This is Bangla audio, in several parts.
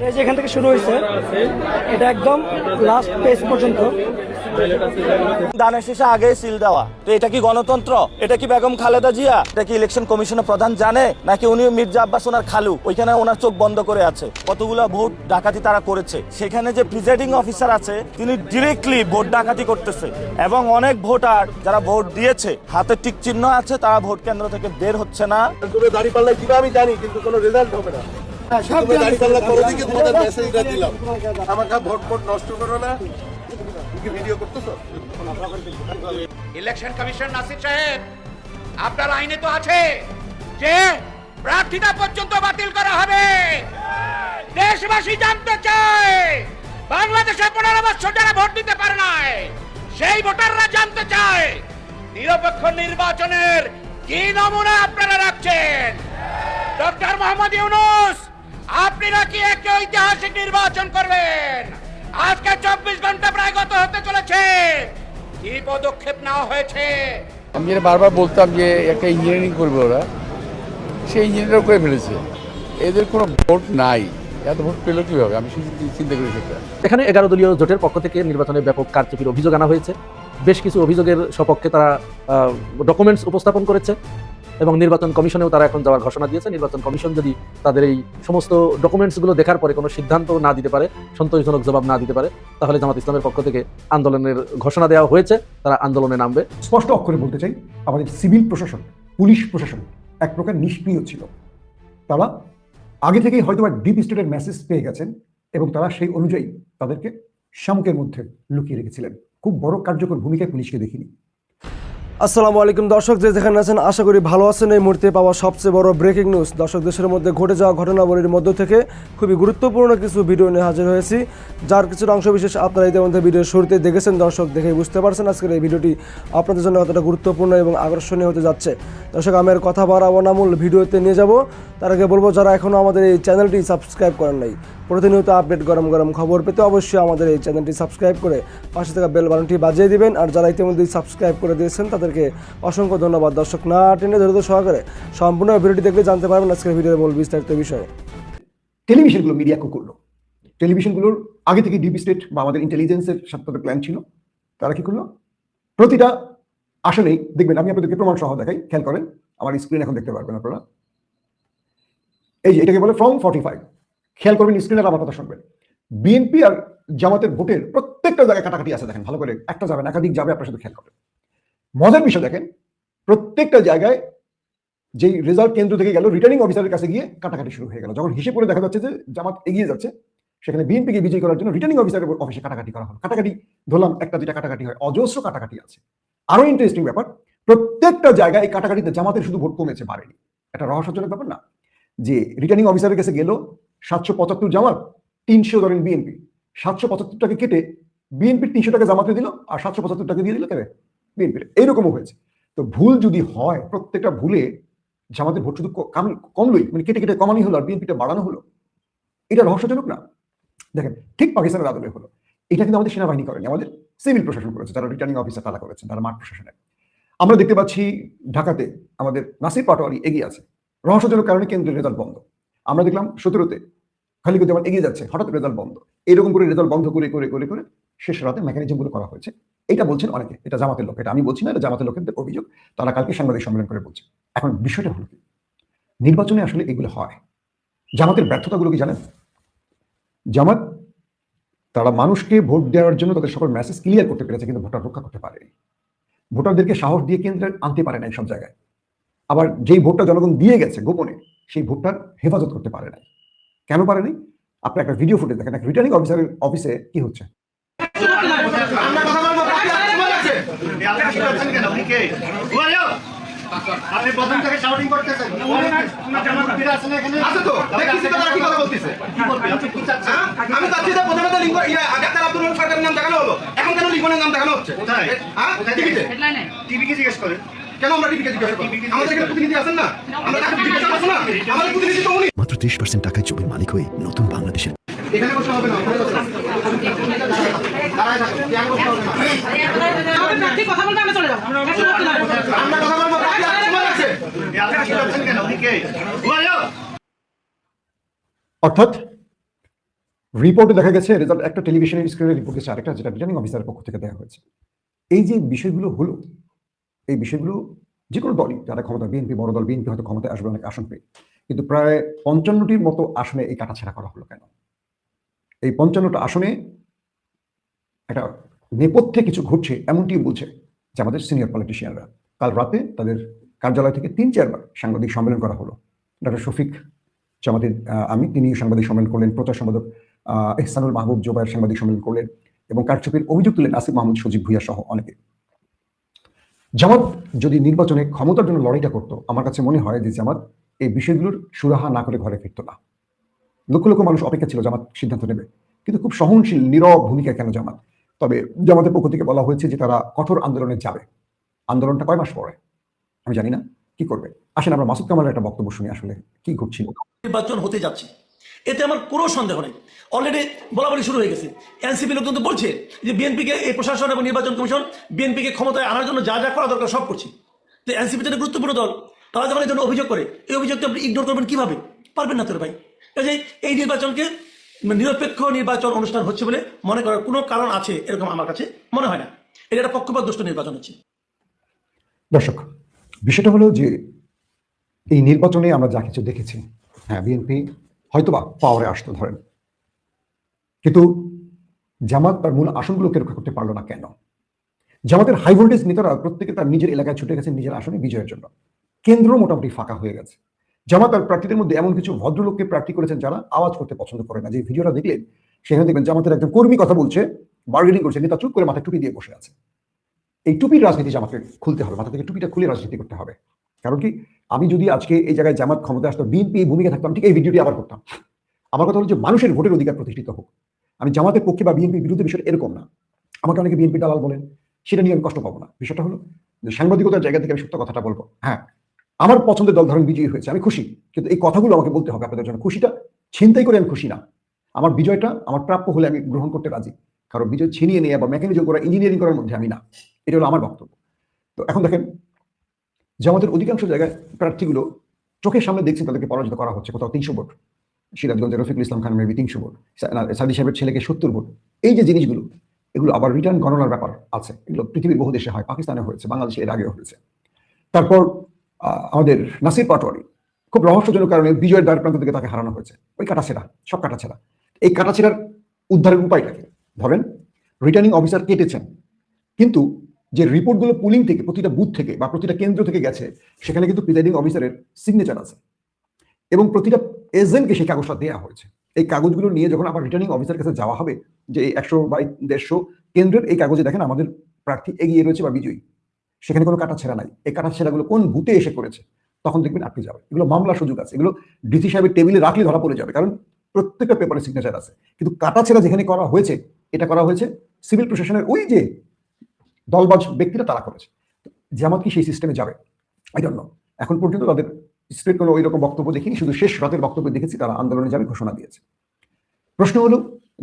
এই যে এখান থেকে শুরু হয়েছে, এটা একদম লাস্ট পেজ পর্যন্ত। দানের শেষে আগে সিল দেওয়া, তো এটা কি গণতন্ত্র? এটা কি বেগম খালেদা জিয়া? এটা কি ইলেকশন কমিশনের প্রধান জানে, নাকি উনি মির্জা আব্বাস ওনার খালু? ওইখানে ওনার চোখ বন্ধ করে আছে। কতগুলা ভোট ডাকাতি তারা করেছে, সেখানে যে প্রিজাইডিং অফিসার আছে তিনি ডিরেক্টলি ভোট ডাকাতি করতেছে, এবং অনেক ভোটার যারা ভোট দিয়েছে হাতে টিক চিহ্ন আছে, তারা ভোট কেন্দ্র থেকে বের হচ্ছে না। দাঁড়িপাল্লায় দিবা আমি জানি, কিন্তু কোনো রেজাল্ট হবে না। দাঁড়িপাল্লা করো দিকে তোমাদের মেসেজটা দিলাম, আমাকে ভোট নষ্ট করো না। ভিডিও করতেছো? ইলেকশন কমিশন নাসির সাহেব, আপনার আইনে তো আছে যে প্রার্থিতা পর্যন্ত বাতিল করা হবে। দেশবাসী জানতে চায়, বাংলাদেশে 15 বছর যারা ভোট দিতে পারে নাই সেই ভোটাররা জানতে চায় নিরপেক্ষ নির্বাচনের কি নমুনা আপনারা রাখছেন। ডক্টর মোহাম্মদ ইউনূস, আপনি নাকি একটা ঐতিহাসিক নির্বাচন করবেন। আজকে 24 ঘন্টা প্রায় গত হতে চলেছে, কি পদক্ষেপ নেওয়া হয়েছে? আমি যেটা বারবার বলতাম যে একটা ইঞ্জিনিয়ারিং করবে ওরা, সেই ইঞ্জিনিয়ার করে ফেলেছে। এদের কোনো ভোট নাই, এত ভোট পেল কীভাবে? আমি শুধু চিন্তা করি সেটা। এখানে 11 দলীয় জোটের পক্ষ থেকে নির্বাচনে ব্যাপক কারচুপির অভিযোগ আনা হয়েছে। বেশ কিছু অভিযোগের সপক্ষে তারা ডকুমেন্টস উপস্থাপন করেছে, এবং নির্বাচন কমিশনেও তারা এখন যাওয়ার ঘোষণা দিয়েছে। নির্বাচন কমিশন যদি তাদের এই সমস্ত ডকুমেন্টসগুলো দেখার পরে কোনো সিদ্ধান্ত না দিতে পারে, সন্তোষজনক জবাব না দিতে পারে, তাহলে জামাত ইসলামের পক্ষ থেকে আন্দোলনের ঘোষণা দেওয়া হয়েছে, তারা আন্দোলনে নামবে। স্পষ্ট অক্ষরে বলতে চাই, আমাদের সিভিল প্রশাসন, পুলিশ প্রশাসন এক প্রকার নিষ্ক্রিয় ছিল। তারা আগে থেকেই হয়তো ডিপ স্টেটের মেসেজ পেয়ে গেছেন, এবং তারা সেই অনুযায়ী তাদেরকে শামুকের মধ্যে লুকিয়ে রেখেছিলেন। খুব বড় কার্যকর ভূমিকায় পুলিশকে দেখিনি। আসসালামু আলাইকুম দর্শক, যে যেখানে আছেন আশা করি ভালো আছেন। এই মুহূর্তে পাওয়া সবচেয়ে বড় ব্রেকিং নিউজ। দর্শক, দেশের মধ্যে ঘটে যাওয়া ঘটনাবলীর মধ্য থেকে খুবই গুরুত্বপূর্ণ কিছু ভিডিও নিয়ে হাজির হয়েছি, যার কিছুটা অংশবিশেষ আপনারা ইতিমধ্যে ভিডিওর শুরুতে দেখেছেন। দর্শক, দেখেই বুঝতে পারছেন আজকের এই ভিডিওটি আপনাদের জন্য কতটা গুরুত্বপূর্ণ এবং আকর্ষণীয় হতে যাচ্ছে। দর্শক, আমি আর কথা বাড়াবো না, মূল ভিডিওতে নিয়ে যাব। তার আগে বলবো, যারা এখনও আমাদের এই চ্যানেলটি সাবস্ক্রাইব করেন নাই, প্রতিনিয়ত আপডেট গরম গরম খবর পেতে অবশ্যই আমাদের এই চ্যানেলটি সাবস্ক্রাইব করে পাশে থাকা বেল বাটনটি বাজিয়ে দিবেন। আর যারা ইতিমধ্যেই সাবস্ক্রাইব করে দিয়েছেন তাদেরকে অসংখ্য ধন্যবাদ। দর্শক, না টেনে ধৈর্য সহকারে সম্পূর্ণ ভিডিওটি দেখলে জানতে পারবেন আজকের ভিডিওর মূল বিস্তারিত বিষয়ে। টেলিভিশনগুলো মিডিয়া কো করলো, টেলিভিশনগুলোর আগে থেকে ডিপ স্টেট বা আমাদের ইন্টেলিজেন্সের সাথে তাদের প্ল্যান ছিল। তারা কি করলো? প্রতিটা আসলেই দেখবেন, আমি আপনাদেরকে প্রমাণ সহ দেখাই, খেয়াল করেন, আমার স্ক্রিন এখন দেখতে পারবেন আপনারা। এই যে এটাকে বলে ফ্রম 45, খেয়াল করবেন স্ক্রিনের, আমার কথা শুনবেন। বিএনপি আর জামাতের ভোটের প্রত্যেকটা জায়গায় কাটাকাটি আছে, দেখেন ভালো করে, একটা যাবে না একাধিক যাবে, আপনার সাথে খেয়াল করেন। মজার বিষয় দেখেন, প্রত্যেকটা জায়গায় যেই রেজাল্ট কেন্দ্র থেকে গেল, রিটার্নিং অফিসারের কাছে গিয়ে কাটাকাটি শুরু হয়ে গেল। যখন হিসেব করে দেখা যাচ্ছে যে জামাত এগিয়ে যাচ্ছে, সেখানে বিএনপিকে বিজয়ী করার জন্য রিটার্নিং অফিসারের অফিসে কাটাকাটি করা হলো। কাটাকাটি ধরলাম একটা দুইটা কাটাকাটি হয়, অজস্র কাটাকাটি আছে। আরো ইন্টারেস্টিং ব্যাপার, প্রত্যেকটা জায়গায় এই কাটাকাটিতে জামাতের শুধু ভোট কমেছে, বাড়েনি। একটা রহস্যজনক ব্যাপার না? যে রিটার্নিং অফিসারের কাছে গেল 775 জামাত, 300 ধরেন বিএনপি। 775 টাকা কেটে বিএনপির 300 টাকা জামাতে দিল, আর 775 টাকা দিয়ে দিল কেন বিএনপির। এইরকমও হয়েছে। তো ভুল যদি হয়, প্রত্যেকটা ভুলে জামাতের ভোট শুধু কমলই, মানে কেটে কেটে কমানি হলো, আর বিএনপিটা বাড়ানো হলো। এটা রহস্যজনক না? দেখেন, ঠিক পাকিস্তানের আদলে হলো। এটা কিন্তু আমাদের সেনাবাহিনী করেনি, আমাদের সিভিল প্রশাসন করেছে, যারা রিটার্নিং অফিসার তারা করেছেন, তারা মাঠ প্রশাসনে। আমরা দেখতে পাচ্ছি ঢাকাতে আমাদের নাসির পাটোয়ারি এগিয়ে আছে, রহস্যজনক কারণে কেন্দ্রের রেজাল্ট বন্ধ। আমরা দেখলাম 17তে খালিকুজ্জামান এগিয়ে যাচ্ছে, হঠাৎ রেজাল্ট বন্ধ। এরকম করে রেজাল্ট বন্ধ করে করে করে করে শেষ রাতে মেকানিজমগুলো করা হয়েছে। এটা বলছেন অনেকে, এটা জামাতের লোক, এটা আমি বলছি না, এটা জামাতের লোকেদের অভিযোগ, তারা কালকে সাংবাদিক সম্মেলন করে বলছে। এখন বিষয়টা হলো কি, নির্বাচনে আসলে এগুলো হয়। জামাতের ব্যর্থতাগুলো কি জানেন? জামাত তারা মানুষকে ভোট দেওয়ার জন্য তাদের সকল মেসেজ ক্লিয়ার করতে পেরেছে, কিন্তু ভোটার রক্ষা করতে পারেনি। ভোটারদেরকে সাহস দিয়ে কেন্দ্রে আনতে পারে নাই সব জায়গায়। আবার যেই ভোটটা জনগণ দিয়ে গেছে গোপনে, সেই ভোটটার হেফাজত করতে পারে নাই। কেন পারে নাই? আপনি একটা ভিডিও ফুটেজ দেখেন, একটা রিটার্নিং অফিসারের অফিসে কি হচ্ছে। আপনি প্রথম থেকে শাউটিং করতেছেন, আছে তো দেখতেছি তো, তারা কি কথা বলতেছে, কি বলবে? আপনি কি চাচ্ছেন? আমি চাচ্ছি যে প্রথমত লিঙ্গ ডাক্তার আব্দুল রহমান সরকারের নাম দেখানো হলো, এখন কেন লিঙ্গনের নাম দেখানো হচ্ছে? কোথায়? হ্যাঁ, টিভিতে। টিভিকে জিজ্ঞেস করেন, কেন আমরা টিভিকে জিজ্ঞেস করি? আমাদের এখানে প্রতিনিধি আছেন না, আমরা তাকে জিজ্ঞেস করব না? আমাদের প্রতিনিধি তো উনি। মাত্র 30% টাকায় জমির মালিক হয়ে নতুন বাংলাদেশের। এখানে বসে হবে না, ওখানে বসে দাঁড়ায় থাকুন, কেন বসে হবে না? আমরা ঠিক কথা বলতে, আমরা চলে যাব, আমরা কথা বলবো। অর্থাৎ রিপোর্টে দেখা গেছে রেজাল্ট একটা টেলিভিশনের স্ক্রিনে রিপোর্ট গেছে, আরেকটা যেটা রিটার্নিং অফিসারের পক্ষ থেকে দেওয়া হয়েছে। এই যে বিষয়গুলো হলো, এই বিষয়গুলো যে কোনো দলই যারা ক্ষমতা, বিএনপি বড় দল, বিএনপি হয়তো ক্ষমতায় আসবে অনেক আসন পেয়ে, কিন্তু প্রায় 55টির মতো আসনে এই কাটাছেড়া করা হলো কেন? এই 55টা আসনে একটা নেপথ্যে কিছু ঘটছে এমনটি বলছে যে আমাদের সিনিয়র পলিটিশিয়ানরা। কাল রাতে তাদের কার্যালয় থেকে 3-4বার সাংবাদিক সম্মেলন করা হলো। ডক্টর শফিক জামাতের তিনি সাংবাদিক সম্মেলন করলেন, প্রচার সম্পাদক এহসানুল মাহবুব জোবায়ের সাংবাদিক সম্মেলন করলেন, এবং কারচুপির অভিযোগ তুলেন আসিফ মাহমুদ, সজীব ভুইয়া সহ অনেকে। জামাত যদি নির্বাচনে ক্ষমতার জন্য লড়াইটা করতো, আমার কাছে মনে হয় যে জামাত এই বিষয়গুলোর সুরাহা না করে ঘরে ফিরতো না। লক্ষ লক্ষ মানুষ অপেক্ষা ছিল জামাত সিদ্ধান্ত নেবে, কিন্তু খুব সহনশীল নীরব ভূমিকা কেন জামাত? তবে জামাতের পক্ষ থেকে বলা হয়েছে যে তারা কঠোর আন্দোলনে যাবে। আন্দোলনটা কয় মাস পরে আমি জানি না, কি করবে। আসেন আমরা মাসুদ কামালের একটা বক্তব্য শুনি, আসলে কি ঘটছিল। নির্বাচন হতে যাচ্ছে, এতে আমার কোনো সন্দেহ নেই। অলরেডি বলাবলি শুরু হয়ে গেছে। এনসিপি লোকজন তো বলছে যে বিএনপিকে, এই প্রশাসন এবং নির্বাচন কমিশন বিএনপিকে ক্ষমতায় আনার জন্য যা যা করা দরকার সব করছে। তো এনসিপি তো একটা গুরুত্বপূর্ণ দল, তারা যখন এই জন্য অভিযোগ করে, এই অভিযোগটা আপনি ইগনোর করবেন কিভাবে? পারবেন না তোর ভাই। কাজেই এই নির্বাচনকে নিরপেক্ষ নির্বাচন অনুষ্ঠান হচ্ছে বলে মনে করার কোনো কারণ আছে এরকম আমার কাছে মনে হয় না। এটা একটা পক্ষপাত দুষ্ট নির্বাচন হচ্ছে। দর্শক, বিষয়টা হলো যে এই নির্বাচনে আমরা যা কিছু দেখেছি, হ্যাঁ বিএনপি হয়তোবা পাওয়ারে আসতো ধরেন, কিন্তু জামাত তার মূল আসনগুলোকে রক্ষা করতে পারলো না কেন? জামাতের হাই ভোল্টেজ নেতারা প্রত্যেকে তার নিজের এলাকায় ছুটে গেছেন নিজের আসনে বিজয়ের জন্য। কেন্দ্র মোটামুটি ফাঁকা হয়ে গেছে। জামাত তার প্রার্থীদের মধ্যে এমন কিছু ভদ্রলোককে প্রার্থী করেছেন যারা আওয়াজ করতে পছন্দ করে না। যে ভিডিওটা দেখলেন সেখানে দেখবেন জামাতের একজন কর্মী কথা বলছে, বার্গেনিং করছে, নেতা চুপ করে মাথায় টুপি দিয়ে বসে আছে। এই টুপির রাজনীতি জামাতকে খুলতে হবে, মাথা থেকে টুপিটা খুলে রাজনীতি করতে হবে। কারণ কি, আমি যদি আজকে এই জায়গায় জামাত ক্ষমতা আসতো, বিএনপি এই ভূমিকা থাকতাম, ঠিক এই ভিডিওটি আবার করতাম। আমার কথা হলো যে মানুষের ভোটের অধিকার প্রতিষ্ঠিত হোক। আমি জামাতের পক্ষে বা বিএনপির বিরুদ্ধে বিষয়টা এরকম না। আমাকে অনেকে বিএনপি দালাল বলেন, সেটা নিয়ে আমি কষ্ট পাবো না। বিষয়টা হলো যে সাংবাদিকতার জায়গা থেকে আমি সত্য কথাটা বলবো। হ্যাঁ, আমার পছন্দের দল ধরেন বিজয়ী হয়েছে, আমি খুশি, কিন্তু এই কথাগুলো আমাকে বলতে হবে আপনাদের জন্য। খুশিটা ছিনতাই করে আমি খুশি না। আমার বিজয়টা আমার প্রাপ্য হলে আমি গ্রহণ করতে রাজি। কারণ বিজয় ছিনিয়ে নিয়ে বা মেকানিজম করা, ইঞ্জিনিয়ারিং করার মধ্যে আমি না। এটা হলো আমার বক্তব্য। তো এখন দেখেন, জামাতের অধিকাংশ জায়গায় প্রার্থীগুলো চোখের সামনে দেখছেন তাদেরকে পরাজিত করা হচ্ছে। কোথাও 300 ভোট, সিরাজগঞ্জের রফিকুল ইসলাম খান মেবি 300 ভোট, সাদি সাহেবের ছেলেকে 70 ভোট। এই যে জিনিসগুলো, এগুলো আবার রিটার্ন গণনার ব্যাপার আছে। এগুলো পৃথিবীর বহু দেশে হয়, পাকিস্তানে হয়েছে, বাংলাদেশে এর আগেও হয়েছে। তারপর আমাদের নাসির পাটোয়ারি খুব রহস্যজনক কারণে বিজয়ের দ্বার প্রান্ত থেকে তাকে হারানো হয়েছে। ওই কাটাছেড়া, সব কাটাছেড়া। এই কাটাছেড়ার উদ্ধারের উপায়টাকে ধরেন, রিটার্নিং অফিসার কেটেছেন, কিন্তু যে রিপোর্টগুলো পুলিং থেকে প্রতিটা বুথ থেকে বা প্রতিটা কেন্দ্র থেকে গেছে, সেখানে কিন্তু প্রিজাইডিং অফিসারের সিগনেচার আছে এবং প্রতিটা এজেন্টকে সেই কাগজটা দেওয়া হয়েছে। এই কাগজগুলো নিয়ে যখন আবার রিটার্নিং অফিসারের কাছে যাওয়া হবে যে 100 বা 150 কেন্দ্রের এই কাগজে দেখেন আমাদের প্রার্থী এগিয়ে রয়েছে বা বিজয়ী, সেখানে কোনো কাটাছেড়া নাই। এই কাটাছেড়াগুলো কোন বুথে এসে করেছে, তখন দেখবেন আটকে যাবে। এগুলো মামলার সুযোগ আছে, এগুলো ডিসি সাহেবের টেবিলে রাখলে ধরা পড়ে যাবে, কারণ প্রত্যেকটা পেপারে সিগনেচার আছে। কিন্তু কাটাছেড়া যেখানে করা হয়েছে, এটা করা হয়েছে সিভিল প্রশাসনের ওই যে দলবাজ ব্যক্তিরা, তারা করেছে। জামাত কি সেই সিস্টেমে যাবে? I don't know. এখন পর্যন্ত তাদের স্ট্রেট কোনো ওইরকম বক্তব্য দেখিনি, শুধু শেষ রাতের বক্তব্য দেখেছি তারা আন্দোলনে যাবে ঘোষণা দিয়েছে। প্রশ্ন হলো,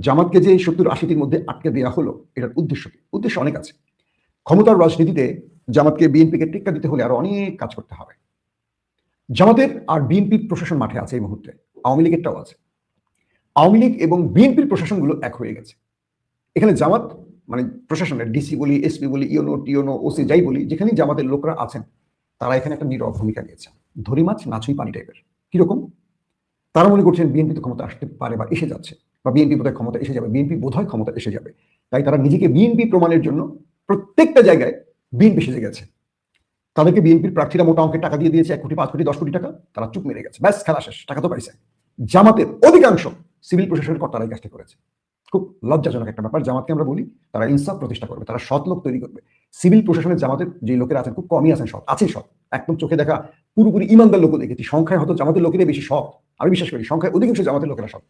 জামাতকে যে 70-80-র মধ্যে আটকে দেওয়া হলো, এটার উদ্দেশ্য কি? উদ্দেশ্য অনেক আছে। ক্ষমতার রাজনীতিতে জামাতকে বিএনপিকে টেক্কা দিতে হলে আরো অনেক কাজ করতে হবে। জামাতের আর বিএনপির প্রশাসন মাঠে আছে এই মুহূর্তে, আওয়ামী লীগেরটাও আছে। আওয়ামী লীগ এবং বিএনপির প্রশাসনগুলো এক হয়ে গেছে। এখানে জামাত মানে প্রশাসনের ডিসি বলি, এসপি বলি, ইউনো টিওনো ওসি যাই বলি, যেখানে জামাতের লোকরা আছেন তারা এখানে একটা নীরব ভূমিকা নিয়েছে। ধরি মাছ নাছুই পানি টাইপের। কিরকম? তারা মনে করছেন বিএনপি তো ক্ষমতা আসতে পারে বা এসে যাচ্ছে, বা বিএনপি বোধহয় ক্ষমতা এসে যাবে, বিএনপি বোধহয় ক্ষমতা এসে যাবে। তাই তারা নিজেকে বিএনপি প্রমাণের জন্য প্রত্যেকটা জায়গায় বিএনপি সেজে গেছে। তাদেরকে বিএনপির প্রার্থীরা মোটা অঙ্কের টাকা দিয়ে দিয়েছে, 1 কোটি 5 কোটি 10 কোটি টাকা, তারা চুপ মেরে গেছে। ব্যাস, খেলা শেষ, টাকা তো পাইছে। জামাতের অধিকাংশ সিভিল প্রশাসনের কর্তারাই কাজটা করেছে। খুব লজ্জাজনক একটা ব্যাপার। জামাতকে আমরা বলি তারা ইনসাফ প্রতিষ্ঠা করবে, তারা সৎ লোক তৈরি করবে। সিভিল প্রশাসনের জামাতের যে লোকেরা আছেন খুব কমই আছেন সৎ, আছেন সৎ, একদম চোখে দেখা পুরোপুরি ইমানদার লোক দেখেছি। সংখ্যায় হয়তো জামাতের লোকেরাই বেশি সৎ, আমি বিশ্বাস করি সংখ্যায় অধিকাংশ জামাতের লোকেরা সৎ।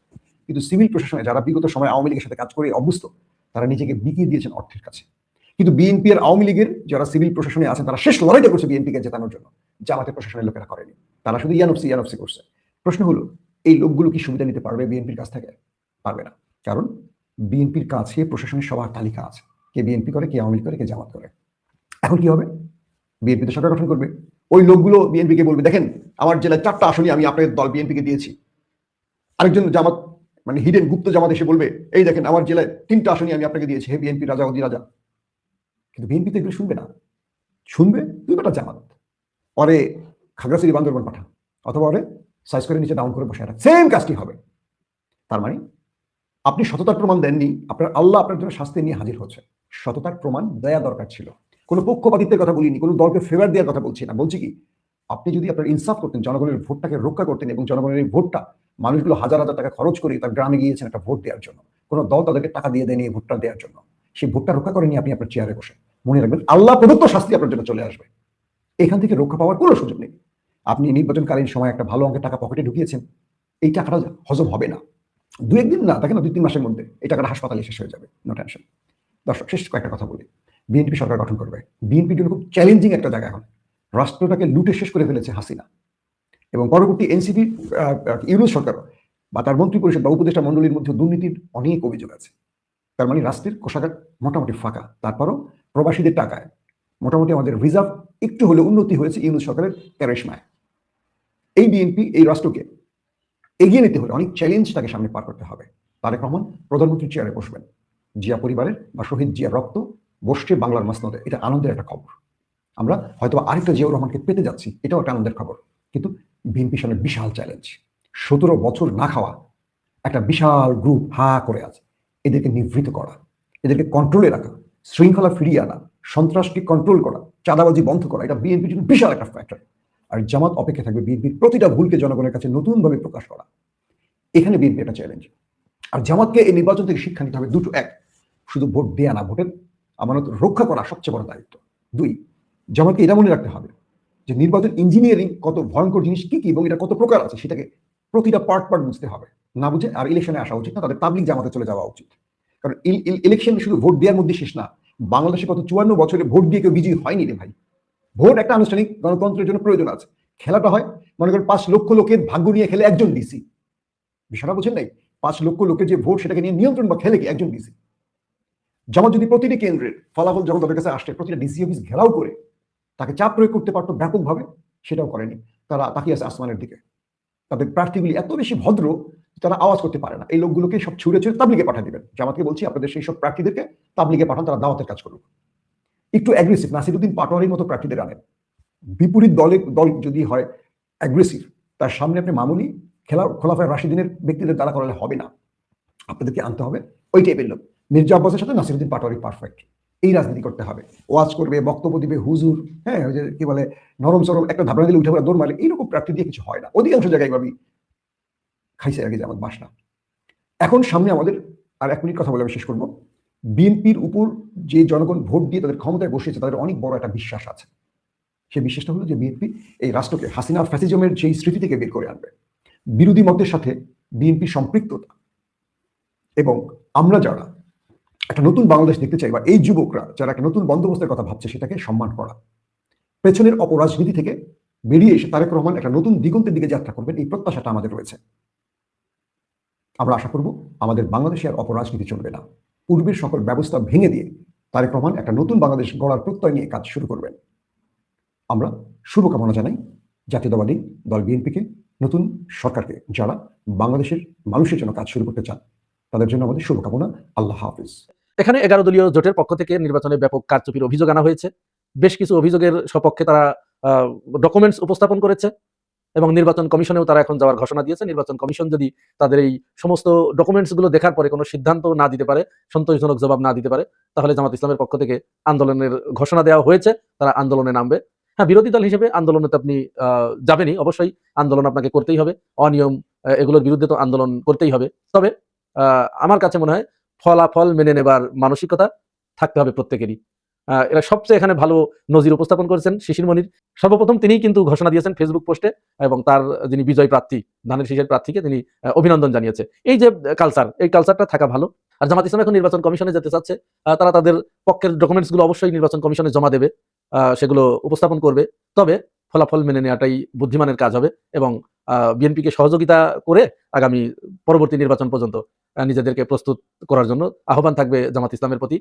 কিন্তু সিভিল প্রশাসনে যারা বিগত সময় আওয়ামী লীগের সাথে কাজ করে অভ্যস্ত, তারা নিজেকে বিকিয়ে দিয়েছেন অর্থের কাছে। কিন্তু বিএনপি আর আওয়ামী লীগের যারা সিভিল প্রশাসনে আছেন, তারা শেষ লড়াইটা করছে বিএনপিকে জেতানোর জন্য, জামাতের প্রশাসনের লোকেরা করেনি। তারা শুধু ইয়ানফসি করছে। প্রশ্ন হলো, এই লোকগুলো কি সুবিধা নিতে পারবে বিএনপির কাছ থেকে? পারবে না। কারণ বিএনপির কাছে প্রশাসনের সবার তালিকা আছে, কে বিএনপি করে, কে আওয়ামী লীগ করে, কে জামাত করে। এখন কি হবে? বিএনপি তো সরকার গঠন করবে, ওই লোকগুলো বিএনপিকে বলবে, দেখেন আমার জেলায় 4টা আসনই আমি আপনাদের দল বিএনপিকে দিয়েছি। আরেকজন জামাত মানে হিডেন গুপ্ত জামাত এসে বলবে এই দেখেন আমার জেলায় 3টা আসনই আমি আপনাকে দিয়েছি, হে বিএনপি রাজা অধি রাজা। কিন্তু বিএনপি তো এগুলো শুনবে না, শুনবে তুই বেটা জামাত, পরে খাগড়াছড়ি বান্দরবান পাঠা, অথবা ওরে সাইজ করে নিচে ডাউন করে বসে রাখ, সেম কাজটি হবে। তার মানে আপনি সততার প্রমাণ দেননি, আপনার আল্লাহ আপনার জন্য শাস্তি নিয়ে হাজির হচ্ছে। সততার প্রমাণ দেয়া দরকার ছিল। কোনো পক্ষপাতিত্বের কথা বলিনি, কোনো দলকে ফেভার দেওয়ার কথা বলছি না। বলছি কি, আপনি যদি আপনার ইনসাফ করতেন, জনগণের ভোটটাকে রক্ষা করতেন, এবং জনগণের এই ভোটটা মানুষগুলো হাজার হাজার টাকা খরচ করে তার গ্রামে গিয়েছেন একটা ভোট দেওয়ার জন্য, কোনো দল তাদেরকে টাকা দিয়ে দেয়নি এই ভোটটা দেওয়ার জন্য, সেই ভোটটা রক্ষা করেনি আপনি আপনার চেয়ারে বসে, মনে রাখবেন আল্লাহ প্রদত্ত শাস্তি আপনার জন্য চলে আসবে। এখান থেকে রক্ষা পাওয়ার কোনো সুযোগ নেই। আপনি নির্বাচনকালীন সময় একটা ভালো অঙ্কের টাকা পকেটে ঢুকিয়েছেন, এই টাকাটা হজম হবে না, 2-1 দিন না, দেখেন না 2-3 মাসের মধ্যে এই টাকাটা হাসপাতালে শেষ হয়ে যাবে, নো টেনশন। দর্শক, শেষ কয়েকটা কথা বলি। বিএনপি সরকার গঠন করবে, বিএনপির জন্য খুব চ্যালেঞ্জিং একটা জায়গা। এখন রাষ্ট্রটাকে লুটে শেষ করে ফেলেছে হাসিনা, এবং পরবর্তী এনসিপি ইউনূস সরকার বা তার মন্ত্রী পরিষদ বা উপদেষ্টা মন্ডলীর মধ্যে দুর্নীতির অনেক অভিযোগ আছে। তার মানে রাষ্ট্রের কোষাগার মোটামুটি ফাঁকা। তারপরও প্রবাসীদের টাকায় মোটামুটি আমাদের রিজার্ভ একটু হলে উন্নতি হয়েছে ইউনূস সরকারের ক্যারেশমায়। এই বিএনপি এই রাষ্ট্রকে এগিয়ে নিতে হলে অনেক চ্যালেঞ্জ তাকে সামনে পার করতে হবে। তারেক রহমান প্রধানমন্ত্রীর চেয়ারে বসবেন, জিয়া পরিবারের বা শহীদ জিয়ার রক্ত বসছে বাংলার মাসনদে, এটা আনন্দের একটা খবর। আমরা হয়তো আরেকটা জিয়াউর রহমানকে পেতে যাচ্ছি, এটাও একটা আনন্দের খবর। কিন্তু বিএনপির সামনে বিশাল চ্যালেঞ্জ, 17 বছর না খাওয়া একটা বিশাল গ্রুপ হা করে আছে, এদেরকে নিবৃত করা, এদেরকে কন্ট্রোলে রাখা, শৃঙ্খলা ফিরিয়ে আনা, সন্ত্রাসকে কন্ট্রোল করা, চাঁদাবাজি বন্ধ করা, এটা বিএনপির জন্য বিশাল একটা ফ্যাক্টর। আর জামাত অপেক্ষা থাকবে বিএনপির প্রতিটা ভুলকে জনগণের কাছে নতুনভাবে প্রকাশ করা। এখানে বিএনপি একটা চ্যালেঞ্জ। আর জামাতকে এই নির্বাচন থেকে শিক্ষা নিতে হবে দুটো: এক, শুধু ভোট দেয়া না, ভোটের আমানত রক্ষা করা সবচেয়ে বড় দায়িত্ব। 2, জামাতকে এটা মনে রাখতে হবে যে নির্বাচন ইঞ্জিনিয়ারিং কত ভয়ঙ্কর জিনিস কি কি এবং এটা কত প্রকার আছে, সেটাকে প্রতিটা পার্ট বুঝতে হবে। না বুঝে আর ইলেকশনে আসা উচিত না, তাদের তাবলিগ জামাতে চলে যাওয়া উচিত। কারণ ইলেকশন শুধু ভোট দেওয়ার মধ্যে শেষ না। বাংলাদেশে গত 54 বছরে ভোট দিয়ে কেউ বিজয়ী হয়নি রে ভাই। ভোট একটা আনুষ্ঠানিক গণতন্ত্রের জন্য প্রয়োজন আছে। খেলাটা হয় মনে করেন 5 লক্ষ লোকের ভাগ্য নিয়ে খেলে একজন ডিসি, বিষয়টা বুঝেন নাই? 5 লক্ষ লোকের যে ভোট সেটাকে নিয়ে নিয়ন্ত্রণ বা খেলে কি একজন ডিসি। জামাত যদি প্রতিটি কেন্দ্রের ফলাফল যখন তাদের কাছে আসছে প্রতিটা ডিসি অফিস ঘেরাও করে তাকে চাপ প্রয়োগ করতে পারতো ব্যাপকভাবে, সেটাও করেনি। তারা তাকিয়ে আছে আসমানের দিকে। তাদের প্রার্থীগুলি এত বেশি ভদ্র তারা আওয়াজ করতে পারে না। এই লোকগুলোকে সব ছুঁড়ে ছুঁড়ে তাবলিগে পাঠিয়ে দিবেন। জামাতকে বলছি আপনাদের সেই সব প্রার্থীদেরকে তাবলিগে পাঠান, তারা দাওয়াতের কাজ করুক। একটু অ্যাগ্রেসিভ নাসিরুদ্দিন পাটোয়ারির মতো প্রার্থীদের আনেন। বিপরীত দল যদি হয় অ্যাগ্রেসিভ, তার সামনে আপনি মামুলি খোলাফায়ে রাশিদিনের ব্যক্তিদের দ্বারা করালে হবে না। আপনাদেরকে আনতে হবে ওই টাইপের লোক। মির্জা আব্বাসের সাথে নাসিরুদ্দিন পাটোয়ারি পারফেক্ট। এই রাজনীতি করতে হবে। ওয়াজ করবে, বক্তব্য দিবে, হুজুর, হ্যাঁ ওই যে কি বলে নরম চরম একটা ধাবড়া দিলে উঠে পড়ে দৌড় মারলে, এইরকম প্রার্থী দিয়ে কিছু হয় না। অধিকাংশ জায়গায় ভাবি খাইছে আগে জামাত বাসনা। এখন সামনে আমাদের আর 1 মিনিট কথা বলে আমি শেষ করবো। বিএনপির উপর যে জনগণ ভোট দিয়ে তাদের ক্ষমতায় বসেছে তাদের অনেক বড় একটা বিশ্বাস আছে। সেই বিশ্বাসটা হলো যে বিএনপি এই রাষ্ট্রকে হাসিনা ফ্যাসিজমের যেই স্মৃতি থেকে বের করে আনবে। বিরোধী মতের সাথে বিএনপি সম্পৃক্ততা এবং আমরা যারা একটা নতুন বাংলাদেশ দেখতে চাই বা এই যুবকরা যারা একটা নতুন বন্দোবস্তের কথা ভাবছে সেটাকে সম্মান করা, পেছনের অপরাজনীতি থেকে বেরিয়ে এসে তারেক রহমান একটা নতুন দিগন্তের দিকে যাত্রা করবেন, এই প্রত্যাশাটা আমাদের রয়েছে। আমরা আশা করব আমাদের বাংলাদেশে আর অপরাজনীতি চলবে না। পূর্বের সকল ব্যবস্থা ভেঙে দিয়ে তারেক রহমান একটা নতুন বাংলাদেশ গড়ার প্রত্যয় নিয়ে কাজ শুরু করবেন। আমরা শুভকামনা জানাই জাতীয়তাবাদী দল বিএনপিকে, নতুন সরকারকে, যারা বাংলাদেশের মানুষের জন্য কাজ শুরু করতে চান তাদের জন্য আমাদের শুভকামনা। আল্লাহ হাফিজ। এখানে 11 দলীয় জোটের পক্ষ থেকে নির্বাচনে ব্যাপক কারচুপির অভিযোগ আনা হয়েছে। বেশ কিছু অভিযোগের সপক্ষে তারা ডকুমেন্টস উপস্থাপন করেছে এবং নির্বাচন কমিশনেও তারা এখন যাওয়ার ঘোষণা দিয়েছে। নির্বাচন কমিশন যদি তাদের এই সমস্ত ডকুমেন্টসগুলো দেখার পরে কোনো সিদ্ধান্ত না দিতে পারে, সন্তোষজনক জবাব না দিতে পারে, তাহলে জামাত ইসলামের পক্ষ থেকে আন্দোলনের ঘোষণা দেওয়া হয়েছে, তারা আন্দোলনে নামবে। হ্যাঁ, বিরোধী দল হিসেবে আন্দোলনে তো আপনি যাবেনই, অবশ্যই আন্দোলন আপনাকে করতেই হবে। অনিয়ম এগুলোর বিরুদ্ধে তো আন্দোলন করতেই হবে। তবে আমার কাছে মনে হয় ফলাফল মেনে নেবার মানসিকতা থাকতে হবে প্রত্যেকেরই। এরা সবচেয়ে এখানে ভালো নজির উপস্থাপন করেছেন শিশির মনির। সর্বপ্রথম তিনিই কিন্তু ঘোষণা দিয়েছেন ফেসবুক পোস্টে এবং তার যিনি বিজয় প্রার্থী ধানের শীষের প্রার্থীকে তিনি অভিনন্দন জানিয়েছে। এই যে কালচার, এই কালচারটা থাকা ভালো। আর জামাত ইসলাম এখন নির্বাচন কমিশনে যেতে চাচ্ছে, তারা তাদের পক্ষের ডকুমেন্টসগুলো অবশ্যই নির্বাচন কমিশনে জমা দেবে, সেগুলো উপস্থাপন করবে। তবে ফলাফল মেনে নেওয়াটাই বুদ্ধিমানের কাজ হবে এবং বিএনপিকে সহযোগিতা করে আগামী পরবর্তী নির্বাচন পর্যন্ত নিজেদেরকে প্রস্তুত করার জন্য আহ্বান থাকবে জামাত ইসলামের প্রতি।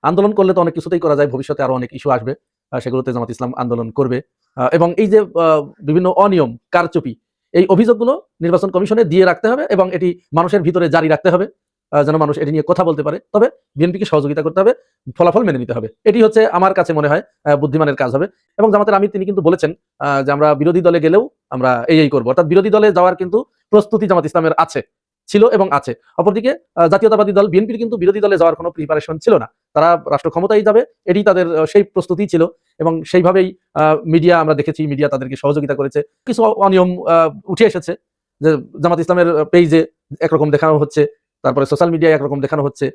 আন্দোলন করলে তো অনেক কিছুতেই করা যায়, ভবিষ্যতে আরো অনেক ইস্যু আসবে, সেগুলোতে জামাত ইসলাম আন্দোলন করবে। এবং এই যে বিভিন্ন অনিয়ম কারচুপি, এই অভিযোগগুলো নির্বাচন কমিশনে দিয়ে রাখতে হবে এবং এটি মানুষের ভিতরে জারি রাখতে হবে, যেন মানুষ এটি নিয়ে কথা বলতে পারে। তবে বিএনপিকে সহযোগিতা করতে হবে, ফলাফল মেনে নিতে হবে। এটি হচ্ছে আমার কাছে মনে হয় বুদ্ধিমানের কাজ হবে। এবং জামাতের আমির তিনি কিন্তু বলেছেন যে আমরা বিরোধী দলে গেলেও আমরা এই করবো, অর্থাৎ বিরোধী দলে যাওয়ার কিন্তু প্রস্তুতি জামাত ইসলামের আছে, ছিল এবং আছে। অপরদিকে জাতীয়তাবাদী দল বিএনপির কিন্তু বিরোধী দলে যাওয়ার কোনো প্রিপারেশন ছিল না, তারা রাষ্ট্র ক্ষমতায় যাবে এটি তাদের সেই প্রস্তুতি ছিল এবং সেইভাবেই মিডিয়া আমরা দেখেছি, মিডিয়া তাদেরকে সহযোগিতা করেছে। কিছু অনিয়ম উঠে এসেছে, যে জামাত ইসলামের পেজে একরকম দেখানো হচ্ছে, তারপরে সোশ্যাল মিডিয়ায় একরকম দেখানো হচ্ছে,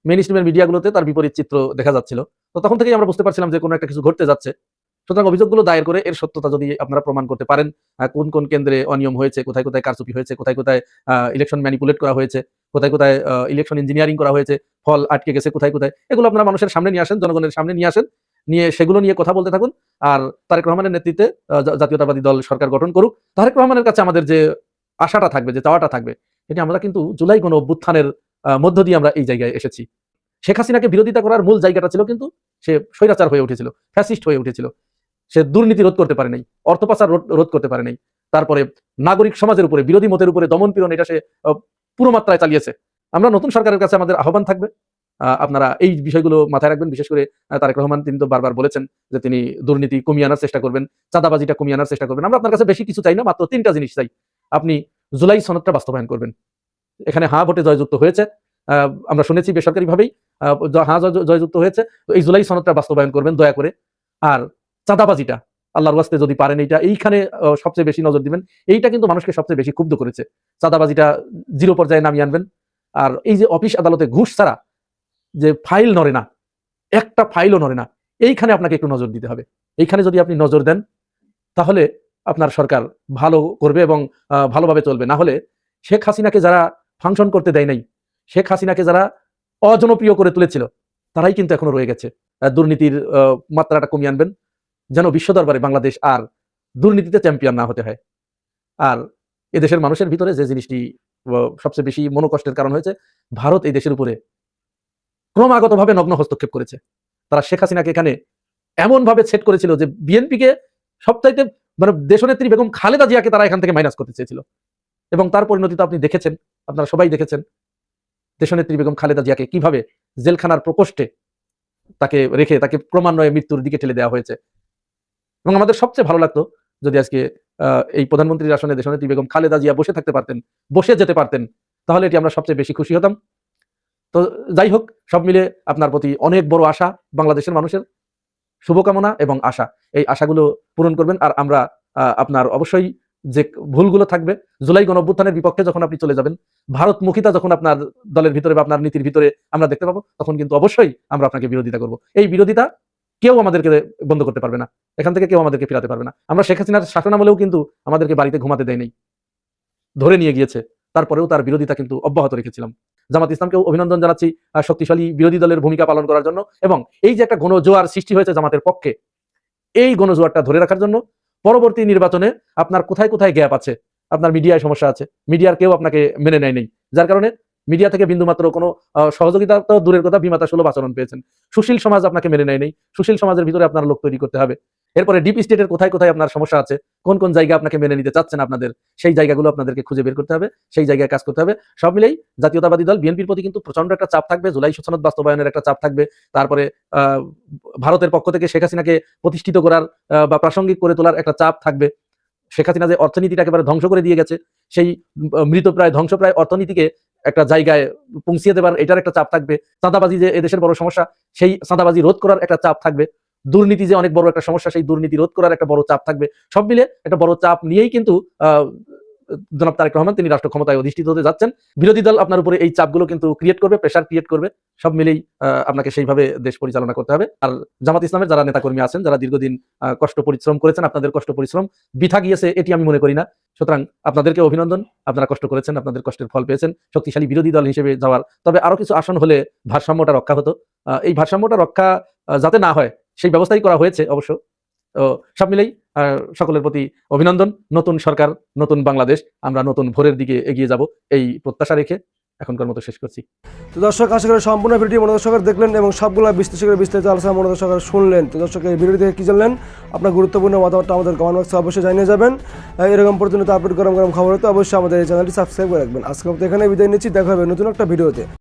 মেইন স্ট্রিমের মিডিয়াগুলোতে তার বিপরীত চিত্র দেখা যাচ্ছিল। তো তখন থেকেই আমরা বুঝতে পারছিলাম যে কোনো একটা কিছু ঘটতে যাচ্ছে। সুতরাং অভিযোগগুলো দায়ের করে এর সত্যতা যদি আপনারা প্রমাণ করতে পারেন, কোন কোন কেন্দ্রে অনিয়ম হয়েছে, কোথায় কোথায় কারচুপি হয়েছে, কোথায় কোথায় ইলেকশন ম্যানিপুলেট করা হয়েছে, কোথায় কোথায় ইলেকশন ইঞ্জিনিয়ারিং করা হয়েছে, ফল আটকে গেছে কোথায় কোথায়, এগুলো আপনারা মানুষের সামনে নিয়ে আসেন, জনগণের সামনে নিয়ে আসেন, নিয়ে সেগুলো নিয়ে কথা বলতে থাকুন। আর তারেক রহমানের নেতৃত্বে জাতীয়তাবাদী দল সরকার গঠন করুক। তারেক রহমানের কাছে আমাদের যে আশাটা থাকবে, যে চাওয়াটা থাকবে, এটি আমরা কিন্তু জুলাই গণ অভ্যুত্থানের মধ্য দিয়ে আমরা এই জায়গায় এসেছি। শেখ হাসিনাকে বিরোধিতা করার মূল জায়গাটা ছিল কিন্তু সে স্বৈরাচার হয়ে উঠেছিল, ফ্যাসিস্ট হয়ে উঠেছিল। সে দুর্নীতি রোধ করতে পারে নাই, অর্থ পাচার রোধ করতে পারে নাই, তারপরে নাগরিক সমাজের উপরে, বিরোধী মতের উপরে দমন পীড়ন এটা সে পুরো মাত্রায় চালিয়েছে। আমরা নতুন সরকারের কাছে আমাদের আহ্বান থাকবে, আপনারা এই বিষয়গুলো মাথায় রাখবেন। বিশেষ করে তারেক রহমান তিনি তো বারবার বলেছেন যে তিনি দুর্নীতি কমিয়ে আনার চেষ্টা করবেন, চাঁদাবাজিটা কমিয়ে আনার চেষ্টা করবেন। আমরা আপনার কাছে বেশি কিছু চাই না, মাত্র 3টা জিনিস চাই। আপনি জুলাই সনদটা বাস্তবায়ন করবেন। এখানে হ্যাঁ ভোটে জয়যুক্ত হয়েছে, আমরা শুনেছি বেসরকারিভাবেই হ্যাঁ জয়যুক্ত হয়েছে। তো এই জুলাই সনদটা বাস্তবায়ন করবেন দয়া করে। আর চাঁদাবাজিটা আল্লাহর ওয়াস্তে যদি পারেন এইখানে সবচেয়ে বেশি নজর দিবেন। এইটা কিন্তু মানুষকে সবচেয়ে বেশি ক্ষুব্ধ করেছে। চাঁদাবাজিটা 0 পর্যায়ে নামিয়ে আনবেন। আর এই যে অফিস আদালতে ঘুষ ছাড়া যে ফাইল নড়ে না, একটা ফাইলও নড়ে না, এইখানে আপনাকে একটু নজর দিতে হবে। এইখানে যদি আপনি নজর দেন তাহলে আপনার সরকার ভালো করবে এবং ভালোভাবে চলবে। না হলে শেখ হাসিনাকে যারা ফাংশন করতে দেয় নাই, শেখ হাসিনাকে যারা অজনপ্রিয় করে তুলেছিল, তারাই কিন্তু এখনো রয়ে গেছে। দুর্নীতির মাত্রাটা কমিয়ে আনবেন, যেন বিশ্ব দরবারে বাংলাদেশ আর দুর্নীতিতে চ্যাম্পিয়ন না হতে হয়। আর এদেশের মানুষের ভিতরে যে জিনিসটি সবচেয়ে বেশি মনোকষ্টের কারণ হয়েছে, ভারত এই দেশের উপরে ক্রমাগতভাবে নগ্ন হস্তক্ষেপ করেছে। তারা শেখ হাসিনাকে এখানে এমন ভাবে সেট করেছিল যে বিএনপিকে সবচাইতে মানে দেশনেত্রী বেগম খালেদা জিয়াকে তারা এখান থেকে মাইনাস করতে চেয়েছিল। এবং তার পরিণতি তো আপনি দেখেছেন, আপনারা সবাই দেখেছেন, দেশনেত্রী বেগম খালেদা জিয়াকে কিভাবে জেলখানার প্রকোষ্ঠে তাকে রেখে তাকে ক্রমান্বয়ে মৃত্যুর দিকে ঠেলে দেওয়া হয়েছে। এবং আমাদের সবচেয়ে ভালো লাগতো যদি আজকে এই প্রধানমন্ত্রীর আসনে দেশনেত্রী বেগম খালেদা জিয়া বসে থাকতে পারতেন, বসে যেতে পারতেন, তাহলে এটি আমরা সবচেয়ে বেশি খুশি হতাম। তো যাই হোক, সব মিলে আপনার প্রতি অনেক বড় আশা, বাংলাদেশের মানুষের শুভকামনা এবং আশা, এই আশাগুলো পূরণ করবেন। আর আমরা আপনার অবশ্যই যে ভুলগুলো থাকবে, জুলাই গণ অভ্যুত্থানের বিপক্ষে যখন আপনি চলে যাবেন, ভারতমুখিতা যখন আপনার দলের ভিতরে বা আপনার নীতির ভিতরে আমরা দেখতে পাবো, তখন কিন্তু অবশ্যই আমরা আপনাকে বিরোধিতা করব। এই বিরোধিতা কেউ আমাদেরকে বন্ধ করতে পারবে না, এখান থেকে কেউ আমাদেরকে ফিরাতে পারবে না। আমরা শেখ হাসিনার শাসনামলেও কিন্তু আমাদেরকে বাড়িতে ঘুমাতে দেয় নাই, ধরে নিয়ে গিয়েছে, তারপরেও তার বিরোধিতা কিন্তু অব্যাহত রেখেছিলাম। জামাত ইসলামকেও অভিনন্দন জানাচ্ছি শক্তিশালী বিরোধী দলের ভূমিকা পালন করার জন্য, এবং এই যে একটা গণজোয়ার সৃষ্টি হয়েছে জামাতের পক্ষে, এই গণজোয়ারটা ধরে রাখার জন্য পরবর্তী নির্বাচনে আপনার কোথায় কোথায় গ্যাপ আছে, আপনার মিডিয়ায় সমস্যা আছে, মিডিয়ার কেউ আপনাকে মেনে নেয় নেই, যার কারণে মিডিয়া থেকে বিন্দুমাত্র কোনো সহযোগিতা তো দূরের কথা, বিমাতা সুলভ আচরণ পেয়েছেন। সুশীল সমাজ আপনাকে মেনে নেয় নেই, সুশীল সমাজের ভিতরে আপনার লোক তৈরি করতে হবে। এরপরে ডিপ স্টেটের কোথায় কোথায় আপনার সমস্যা আছে, কোন কোন জায়গা আপনাকে মেনে নিতে চাচ্ছেন আপনাদের, সেই জায়গাগুলো আপনাদেরকে খুঁজে বের করতে হবে, সেই জায়গায় কাজ করতে হবে। সব মিলেই জাতীয়তাবাদী দল বিএনপির প্রতি কিন্তু প্রচন্ড একটা চাপ থাকবে, জুলাই সনদ বাস্তবায়নের একটা চাপ থাকবে। তারপরে ভারতের পক্ষ থেকে শেখ হাসিনাকে প্রতিষ্ঠিত করার বা প্রাসঙ্গিক করে তোলার একটা চাপ থাকবে। শেখ হাসিনা যে অর্থনীতিটা একেবারে ধ্বংস করে দিয়ে গেছে, সেই মৃতপ্রায় ধ্বংসপ্রায় অর্থনীতিকে একটা জায়গায় পৌঁছিয়ে দেবার এটার একটা চাপ থাকবে। চাঁদাবাজি যে এদেশের বড় সমস্যা, সেই চাঁদাবাজি রোধ করার একটা চাপ থাকবে। দুর্নীতি যে অনেক বড় একটা সমস্যা, সেই দুর্নীতি রোধ করার একটা বড় চাপ থাকবে। সব মিলে একটা বড় চাপ নিয়েই কিন্তু জনাব তারেক রহমান তিনি রাষ্ট্র ক্ষমতায় অধিষ্ঠিত হতে যাচ্ছেন। বিরোধী দল আপনার উপরে এই চাপগুলো কিন্তু ক্রিয়েট করবে, প্রেশার ক্রিয়েট করবে। সব মিলেই আপনাকে সেইভাবে দেশ পরিচালনা করতে হবে। আর জামাত ইসলামের যারা নেতাকর্মী আছেন, যারা দীর্ঘদিন কষ্ট পরিশ্রম করেছেন, আপনাদের কষ্ট পরিশ্রম বৃথা গিয়েছে এটি আমি মনে করি না। সুতরাং আপনাদেরকে অভিনন্দন, আপনারা কষ্ট করেছেন, আপনাদের কষ্টের ফল পেয়েছেন, শক্তিশালী বিরোধী দল হিসেবে যাওয়ার। তবে আরো কিছু আসন হলে ভারসাম্যটা রক্ষা হতো। এই ভারসাম্যটা রক্ষা যাতে না হয় সেই ব্যবস্থাই করা হয়েছে অবশ্য। তো সব মিলেই সকলের প্রতি অভিনন্দন। নতুন সরকার, নতুন বাংলাদেশ, আমরা নতুন ভোরের দিকে এগিয়ে যাব এই প্রত্যাশা রেখে এখনকার মতো শেষ করছি। তো দর্শক, আশা করি সম্পূর্ণ ভিডিও মনোযোগ সহকারে দেখলেন এবং সবগুলো বিস্তারিত আলোচনা মনোযোগ সহকারে শুনলেন। তো দর্শক, এই ভিডিও থেকে কি জানলেন আপনার গুরুত্বপূর্ণ মতামতটা আমাদের কমেন্ট বক্সে অবশ্যই জানিয়ে যাবেন। এরকম প্রতিনিয়ত আপডেট গরম খবর হতে অবশ্যই আমাদের এই চ্যানেলটি সাবস্ক্রাইব করে রাখবেন। আজকের মতো এখানে বিদায় নিচ্ছি, দেখা হবে নতুন একটা ভিডিওতে।